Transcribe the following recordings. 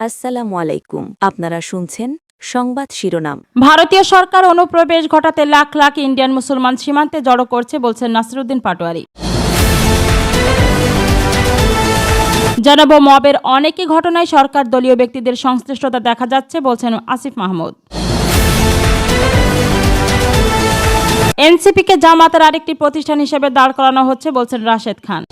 আসসালামু আলাইকুম। আপনারা শুনছেন সংবাদ শিরোনাম। ভারতীয় সরকার অনুপ্রবেশ ঘটাতে লাখ লাখ ইন্ডিয়ান মুসলমান সীমান্তে জড়ো করছে বলছেন নাসিরুদ্দিন পাটোয়ারি। জানাবো মবের অনেকই ঘটনায় সরকার দলীয় ব্যক্তিদের সংশ্লিষ্টতা দেখা যাচ্ছে বলছেন আসিফ মাহমুদ। এনসিপিকে জামাতের আরেকটি প্রতিষ্ঠান হিসেবে দাঁড় করানো হচ্ছে বলছেন রাশেদ খান।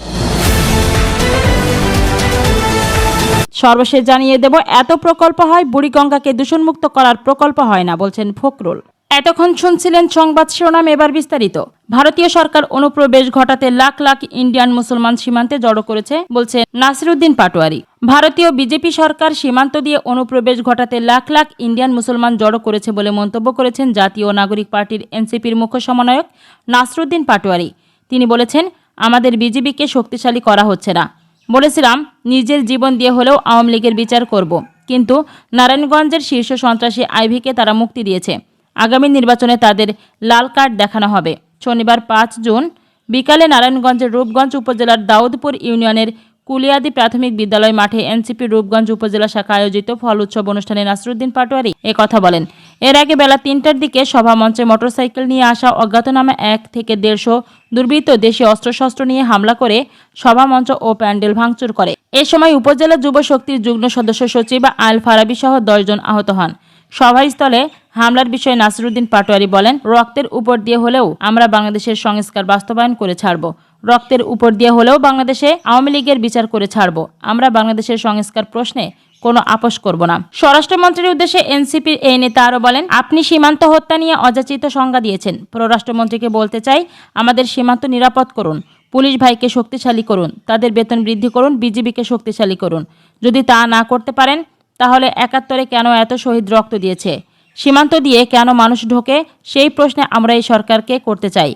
সর্বশেষ জানিয়ে দেব, এত প্রকল্প হয়, বুড়িগঙ্গাকে দূষণমুক্ত করার প্রকল্প হয় না বলছেন ফখরুল। এতক্ষণ শুনছিলেন সংবাদ শিরোনাম, এবার বিস্তারিত। ভারতীয় সরকার অনুপ্রবেশ ঘটাতে লাখ লাখ ইন্ডিয়ান মুসলমান সীমান্তে জড়ো করেছে বলছে নাসিরুদ্দিন পাটোয়ারি। ভারতীয় বিজেপি সরকার সীমান্ত দিয়ে অনুপ্রবেশ ঘটাতে লাখ লাখ ইন্ডিয়ান মুসলমান জড়ো করেছে বলে মন্তব্য করেছেন জাতীয় নাগরিক পার্টির এনসিপির মুখ্য সমন্বয়ক নাসিরুদ্দিন পাটোয়ারি। তিনি বলেছেন, আমাদের বিজেপিকে শক্তিশালী করা হচ্ছে না। বলেছিলাম নিজের জীবন দিয়ে হলেও আওয়ামী লীগের বিচার করব, কিন্তু নারায়ণগঞ্জের শীর্ষ সন্ত্রাসী আইভিকে তারা মুক্তি দিয়েছে। আগামী নির্বাচনে তাদের লাল কার্ড দেখানো হবে। শনিবার 5 জুন বিকালে নারায়ণগঞ্জের রূপগঞ্জ উপজেলার দাউদপুর ইউনিয়নের কুলিয়াদি প্রাথমিক বিদ্যালয় মাঠে এনসিপি রূপগঞ্জ উপজেলা শাখা আয়োজিত ফল উৎসব অনুষ্ঠানে নাসিরুদ্দিন পাটোয়ারি কথা বলেন। এর আগে বেলা 3টার দিকে সভামঞ্চে মোটরসাইকেল নিয়ে আসা অজ্ঞাতনামা 1 থেকে 150 দুর্বৃত্ত দেশীয় অস্ত্রশস্ত্র নিয়ে হামলা করে সভামঞ্চ ও প্যান্ডেল ভাঙচুর করে। এ সময় উপজেলা যুব শক্তির যুগ্ম সদস্য সচিব আল ফারাবি সহ 10 জন আহত হন। সভাস্থলে হামলার বিষয়ে নাসিরুদ্দিন পাটোয়ারি বলেন, রক্তের উপর দিয়ে হলেও আমরা বাংলাদেশের সংস্কার বাস্তবায়ন করে ছাড়ব। রক্তের উপর দিয়ে হলেও বাংলাদেশে আওয়ামী লীগের বিচার করে ছাড়ব। আমরা বাংলাদেশের সংস্কার প্রশ্নে কোনো আপোষ করব না। স্বরাষ্ট্রমন্ত্রীর উদ্দেশ্যে এনসিপির এই নেতা আরও বলেন, আপনি সীমান্ত হত্যা নিয়ে অযাচিত সংজ্ঞা দিয়েছেন। পররাষ্ট্রমন্ত্রীকে বলতে চাই, আমাদের সীমান্ত নিরাপদ করুন, পুলিশ ভাইকে শক্তিশালী করুন, তাদের বেতন বৃদ্ধি করুন, বিজিবিকে শক্তিশালী করুন। যদি তা না করতে পারেন তাহলে 71-এ কেন এত শহীদ রক্ত দিয়েছে, সীমান্ত দিয়ে কেন মানুষ ঢোকে, সেই প্রশ্নে আমরা এই সরকারকে করতে চাই।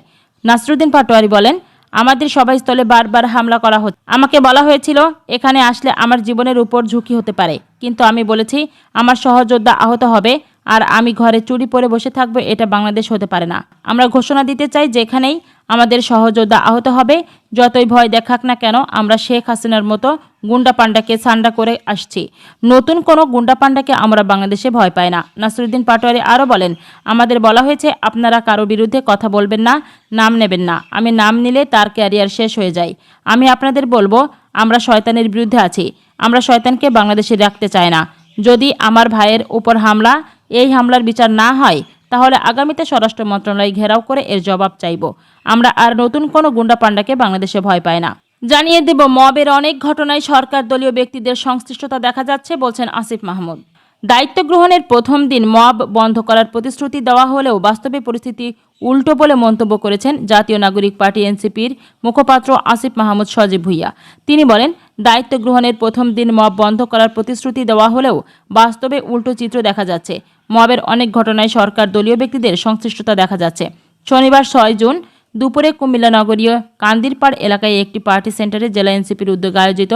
নাসিরুদ্দিন পাটোয়ারি বলেন, আমাদের সভাস্থলে বারবার হামলা করা হচ্ছে। আমাকে বলা হয়েছিল এখানে আসলে আমার জীবনের উপর ঝুঁকি হতে পারে, কিন্তু আমি বলেছি আমার সহযোদ্ধা আহত হবে আর আমি ঘরে চুরি পরে বসে থাকবো, এটা বাংলাদেশ হতে পারে না। আমরা ঘোষণা দিতে চাই, যেখানেই আমাদের সহযোদ্ধা আহত হবে, যতই ভয় দেখাক না কেন, আমরা শেখ হাসিনার মতো গুন্ডা পান্ডাকে সান্ডা করে আসছি। নতুন কোনো গুন্ডা পান্ডাকে আমরা বাংলাদেশে ভয় পাই না। নাসিরুদ্দিন পাটোয়ারি আরও বলেন, আমাদের বলা হয়েছে আপনারা কারো বিরুদ্ধে কথা বলবেন না, নাম নেবেন না। আমি নাম নিলে তার ক্যারিয়ার শেষ হয়ে যায়। আমি আপনাদের বলবো, আমরা শয়তানের বিরুদ্ধে আছি। আমরা শয়তানকে বাংলাদেশে রাখতে চাই না। যদি আমার ভাইয়ের উপর হামলা, এই হামলার বিচার না হয়, তাহলে আগামীতে স্বরাষ্ট্র মন্ত্রণালয় ঘেরাও করে এর জবাব চাইব। আমরা আর নতুন কোনো গুন্ডা পান্ডাকে বাংলাদেশে ভয় পাই না। জানিয়ে দেব, মবের অনেক ঘটনায় সরকার দলীয় ব্যক্তিদের সংশ্লিষ্টতা দেখা যাচ্ছে বলছেন আসিফ মাহমুদ। দায়িত্ব গ্রহণের প্রথম দিন মব বন্ধ করার প্রতিশ্রুতি দেওয়া হলেও বাস্তবে পরিস্থিতি উল্টো বলে মন্তব্য করেছেন জাতীয় নাগরিক পার্টি এনসিপির মুখপাত্র আসিফ মাহমুদ সজীব ভুইয়া। তিনি বলেন, দায়িত্ব গ্রহণের প্রথম দিন মব বন্ধ করার প্রতিশ্রুতি দেওয়া হলেও বাস্তবে উল্টো চিত্র দেখা যাচ্ছে। মবের অনেক ঘটনায় সরকার দলীয় ব্যক্তিদের সংশ্লিষ্টতা দেখা যাচ্ছে। শনিবার 6 জুন দুপুরে কুমিল্লা নগরীয় কান্দিরপাড় এলাকায় একটি পার্টি সেন্টারে জেলা এনসিপির উদ্যোগে আয়োজিত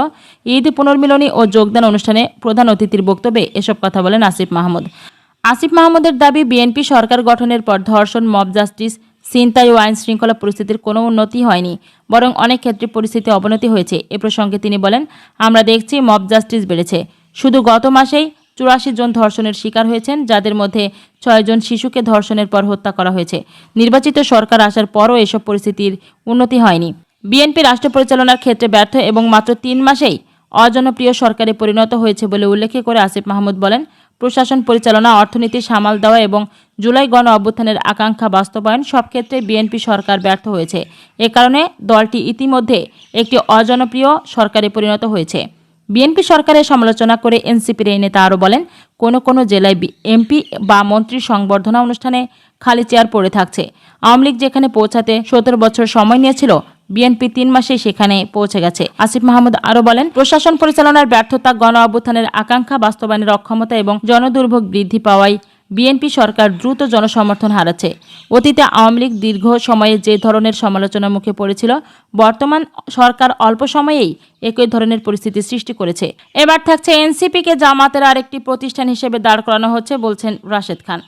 ঈদ পুনর্মিলনী ও যোগদান অনুষ্ঠানে প্রধান অতিথির বক্তব্যে এসব কথা বলেন আসিফ মাহমুদ। আসিফ মাহমুদের দাবি, বিএনপি সরকার গঠনের পর ধর্ষণ, মব জাস্টিস, ছিনতাই ও আইন শৃঙ্খলা পরিস্থিতির কোনো উন্নতি হয়নি, বরং অনেক ক্ষেত্রে পরিস্থিতি অবনতি হয়েছে। এ প্রসঙ্গে তিনি বলেন, আমরা দেখছি মব জাস্টিস বেড়েছে। শুধু গত মাসেই 84 জন ধর্ষণের শিকার হয়েছেন, যাদের মধ্যে 6 জন শিশুকে ধর্ষণের পর হত্যা করা হয়েছে। নির্বাচিত সরকার আসার পরও এসব পরিস্থিতির উন্নতি হয়নি। বিএনপি রাষ্ট্র পরিচালনার ক্ষেত্রে ব্যর্থ এবং মাত্র 3 মাসেই অজনপ্রিয় সরকারে পরিণত হয়েছে বলে উল্লেখ করে আসিফ মাহমুদ বলেন, প্রশাসন পরিচালনা, অর্থনীতি সামাল দেওয়া এবং জুলাই গণ অভ্যুত্থানের আকাঙ্ক্ষা বাস্তবায়ন সব ক্ষেত্রে বিএনপি সরকার ব্যর্থ হয়েছে। এ কারণে দলটি ইতিমধ্যে একটি অজনপ্রিয় সরকারে পরিণত হয়েছে। বিএনপি সরকারের সমালোচনা করে এনসিপির এই নেতা আরও বলেন, কোনো জেলায় এমপি বা মন্ত্রীর সংবর্ধনা অনুষ্ঠানে খালি চেয়ার পড়ে থাকছে। আওয়ামী লীগ যেখানে পৌঁছাতে 17 বছর সময় নিয়েছিল, বিএনপি 3 মাসেই সেখানে পৌঁছে গেছে। আসিফ মাহমুদ আরও বলেন, প্রশাসন পরিচালনার ব্যর্থতা, গণ অভ্যুত্থানের আকাঙ্ক্ষা বাস্তবায়নের অক্ষমতা এবং জনদুর্ভোগ বৃদ্ধি পাওয়ায় বিএনপি সরকার দ্রুত জনসমর্থন হারাচ্ছে। অতীতে আওয়ামী লীগ দীর্ঘ সময়ে যে ধরনের সমালোচনার মুখে পড়েছিল, বর্তমান সরকার অল্প সময়েই একই ধরনের পরিস্থিতি সৃষ্টি করেছে। এবার থাকছে এনসিপিকে জামাতের আরেকটি প্রতিষ্ঠান হিসেবে দাঁড় করানো হচ্ছে বলছেন রাশেদ খান।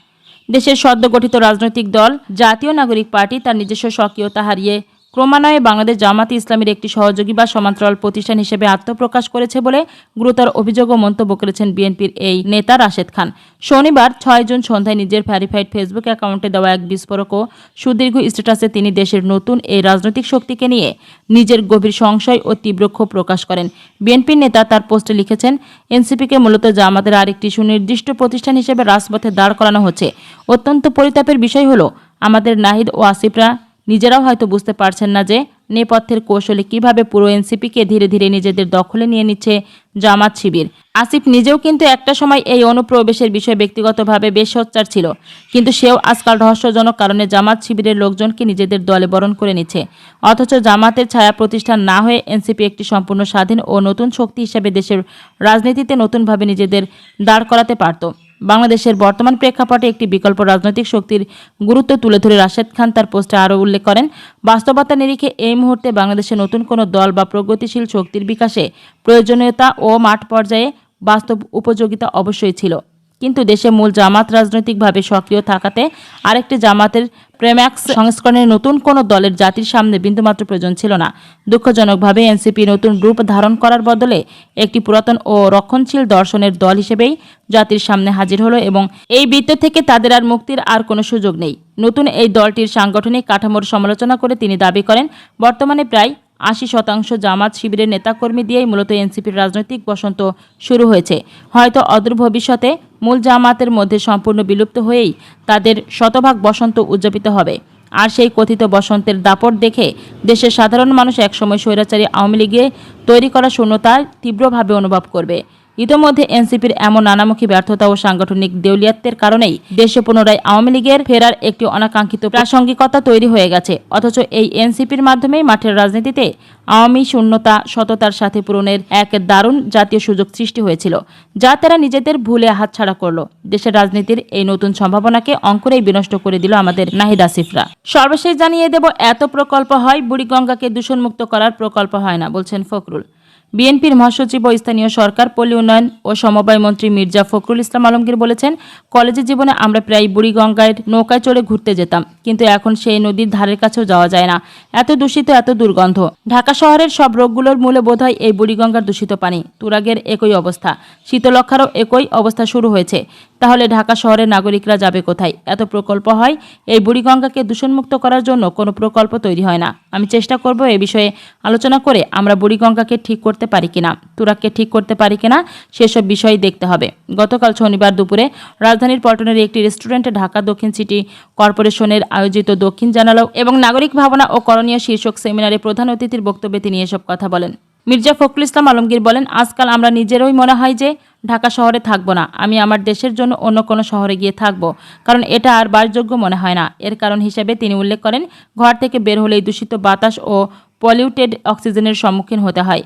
দেশের সদ্য গঠিত রাজনৈতিক দল জাতীয় নাগরিক পার্টি তার নিজস্ব স্বকীয়তা হারিয়ে ক্রমান্বয়ে বাংলাদেশ জামাতে ইসলামীর একটি সহযোগী বা সমান্তরাল প্রতিষ্ঠান হিসেবে আত্মপ্রকাশ করেছে বলে গুরুতর অভিযোগ ও মন্তব্য করেছেন বিএনপির এই নেতা রাশেদ খান। শনিবার 6 জুন সন্ধ্যায় নিজের ভেরিফাইড ফেসবুক অ্যাকাউন্টে দেওয়া এক বিস্ফোরক ও সুদীর্ঘ স্ট্যাটাসে তিনি দেশের নতুন এই রাজনৈতিক শক্তিকে নিয়ে নিজের গভীর সংশয় ও তীব্র ক্ষোভ প্রকাশ করেন। বিএনপির নেতা তার পোস্টে লিখেছেন, এনসিপিকে মূলত জামাতের আরেকটি সুনির্দিষ্ট প্রতিষ্ঠান হিসেবে রাজপথে দাঁড় করানো হচ্ছে। অত্যন্ত পরিতাপের বিষয় হলো আমাদের নাহিদ ও আসিফরা নিজেরাও হয়তো বুঝতে পারছেন না যে নেপথ্যের কৌশলে কিভাবে পুরো এনসিপিকে ধীরে ধীরে নিজেদের দখলে নিয়ে নিচ্ছে জামাত শিবির। আসিফ নিজেও কিন্তু একটা সময় এই অনুপ্রবেশের বিষয়ে ব্যক্তিগতভাবে বেশ সোচ্চার ছিল, কিন্তু সেও আজকাল রহস্যজনক কারণে জামাত শিবিরের লোকজনকে নিজেদের দলে বরণ করে নিচ্ছে। অথচ জামাতের ছায়া প্রতিষ্ঠান না হয়ে এনসিপি একটি সম্পূর্ণ স্বাধীন ও নতুন শক্তি হিসেবে দেশের রাজনীতিতে নতুনভাবে নিজেদের দাঁড় করাতে পারত। বাংলাদেশের বর্তমান প্রেক্ষাপটে একটি বিকল্প রাজনৈতিক শক্তির গুরুত্ব তুলে ধরে রাশেদ খান তার পোস্টে আরও উল্লেখ করেন, বাস্তবতা নিরিখে এই মুহূর্তে বাংলাদেশে নতুন কোনো দল বা প্রগতিশীল শক্তির বিকাশে প্রয়োজনীয়তা ও মাঠ পর্যায়ে বাস্তব উপযোগিতা অবশ্যই ছিল, কিন্তু দেশে মূল জামাত রাজনৈতিকভাবে সক্রিয় থাকাতে আরেকটি জামাতের প্রেম্যাক্স সংস্করণের নতুন কোনো দলের জাতির সামনে বিন্দুমাত্র প্রয়োজন ছিল না। দুঃখজনকভাবে এনসিপি নতুন রূপ ধারণ করার বদলে একটি পুরাতন ও রক্ষণশীল দর্শনের দল হিসেবেই জাতির সামনে হাজির হলো এবং এই বৃত্ত থেকে তাদের আর মুক্তির আর কোনো সুযোগ নেই। নতুন এই দলটির সাংগঠনিক কাঠামোর সমালোচনা করে তিনি দাবি করেন, বর্তমানে প্রায় ৮০% জামাত শিবিরের নেতাকর্মী দিয়েই মূলত এনসিপির রাজনৈতিক বসন্ত শুরু হয়েছে। হয়তো অদূর ভবিষ্যতে মূল জামাতের মধ্যে সম্পূর্ণ বিলুপ্ত হয়েই তাদের শতভাগ বসন্ত উদযাপিত হবে। আর সেই কথিত বসন্তের দাপট দেখে দেশের সাধারণ মানুষ একসময় স্বৈরাচারী আওয়ামী লীগে তৈরি করা শূন্যতায় তীব্রভাবে অনুভব করবে। ইতোমধ্যে এনসিপির এমন নানামুখী ব্যর্থতা ও সাংগঠনিক দেউলিয়াত্বের কারণেই দেশে পুনরায় আওয়ামী লীগের ফেরার একটি অনাকাঙ্ক্ষিত প্রাসঙ্গিকতা তৈরি হয়ে গেছে। অথচ এই এনসিপির মাধ্যমেই মাঠের রাজনীতিতে আওয়ামী শূন্যতা সততার সাথে পূরণের এক দারুণ জাতীয় সুযোগ সৃষ্টি হয়েছিল, যা তারা নিজেদের ভুলে হাতছাড়া করলো। দেশের রাজনীতির এই নতুন সম্ভাবনাকে অঙ্কুরেই বিনষ্ট করে দিল আমাদের নাহিদ আসিফরা। সর্বশেষ জানিয়ে দেব, এত প্রকল্প হয়, বুড়িগঙ্গাকে দূষণমুক্ত করার প্রকল্প হয় না, বলছেন ফখরুল। বিএনপির মহাসচিব ও স্থানীয় সরকার, পল্লী উন্নয়ন ও সমবায় মন্ত্রী মির্জা ফখরুল ইসলাম আলমগীর বলেছেন, কলেজের জীবনে আমরা প্রায় বুড়িগঙ্গায় নৌকায় চড়ে ঘুরতে যেতাম, কিন্তু এখন সেই নদীর ধারের কাছেও যাওয়া যায় না। এত দূষিত, এত দুর্গন্ধ। ঢাকা শহরের সব রোগগুলোর মূলে বোধহয় এই বুড়িগঙ্গার দূষিত পানি। তুরাগের একই অবস্থা, শীতলক্ষারও একই অবস্থা শুরু হয়েছে। তাহলে ঢাকা শহরের নাগরিকরা যাবে কোথায়? এত প্রকল্প হয়, এই বুড়িগঙ্গাকে দূষণমুক্ত করার জন্য কোনো প্রকল্প তৈরি হয় না। আমি চেষ্টা করব এ বিষয়ে আলোচনা করে আমরা বুড়িগঙ্গাকে ঠিক করতে পারি কিনা, তুরাগকে ঠিক করতে পারি কিনা, সেসব বিষয় দেখতে হবে। গতকাল শনিবার দুপুরে রাজধানীর পল্টনের একটি রেস্টুরেন্টে ঢাকা দক্ষিণ সিটি কর্পোরেশনের আয়োজিত দক্ষিণ জানালা এবং নাগরিক ভাবনা ও করণীয় শীর্ষক সেমিনারে প্রধান অতিথির বক্তব্যে তিনি এসব কথা বলেন। মির্জা ফখরুল ইসলাম আলমগীর বলেন, আজকাল আমরা নিজেরই মনে হয় যে ঢাকা শহরে থাকবো না, আমি আমার দেশের জন্য অন্য কোনো শহরে গিয়ে থাকবো, কারণ এটা আর বাসযোগ্য মনে হয় না। এর কারণ হিসেবে তিনি উল্লেখ করেন, ঘর থেকে বের হলেই দূষিত বাতাস ও পলিউটেড অক্সিজেনের সম্মুখীন হতে হয়।